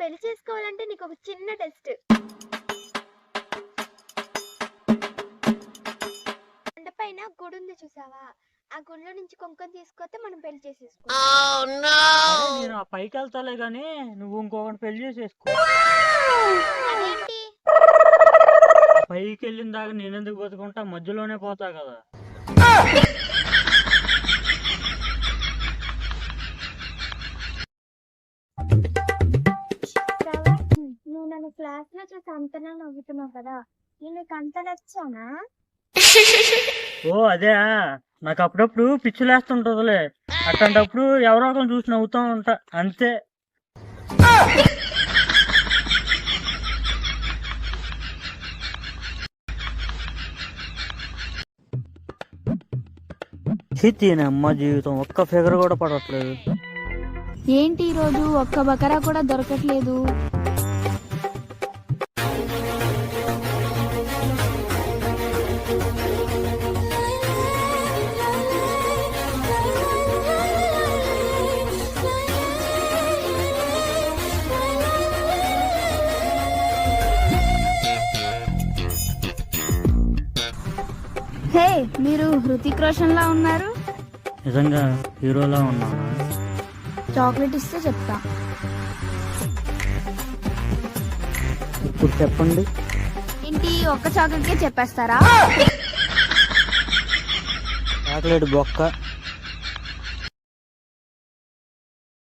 పెళ్లి చేసుకోవాలంటే నీకు ఒక చిన్న టెస్ట్. కొండపైన గుడి ఉంది చూసావా, ఆ గుడిలో నుంచి కుంకుమ తీసుకొస్తే మనం పెళ్లి చేసేసుకోవాలి. నేను ఆ పైకి వెళ్తాలే గాని నువ్వు ఇంకొకటి పెళ్లి చేసేసుకో. అదేంటి? ఆ పైకి వెళ్ళిన దాకా నేను ఎందుకు బతుకుంటా, మధ్యలోనే పోతా కదా. నువ్వు నన్ను క్లాస్ లో చూసి అంతనా నవ్వుతున్నావు కదా, నీకు అంత నచ్చానా? ఓ అదే, నాకు అప్పుడప్పుడు పిచ్చిలేస్తుంటదిలే. అట్లాంటప్పుడు ఎవరో ఒకరు చూసి నవ్వుతూ ఉంటా అంతే. అమ్మ జీవితం ఒక్క ఫిగర్ కూడా పడట్లేదు. ఏంటి ఈరోజు ఒక్క బకరా కూడా దొరకట్లేదు? హే, మీరు హృతిక్ రోషన్ లా ఉన్నారు. నిజంగా హీరోలా ఉన్నానా? చాక్లెట్ ఇస్తే చెప్తా. ఇప్పుడు చెప్పండి. ఏంటి ఒక్క చాక్లెట్కే చెప్పేస్తారా? చాక్లెట్ బొక్క.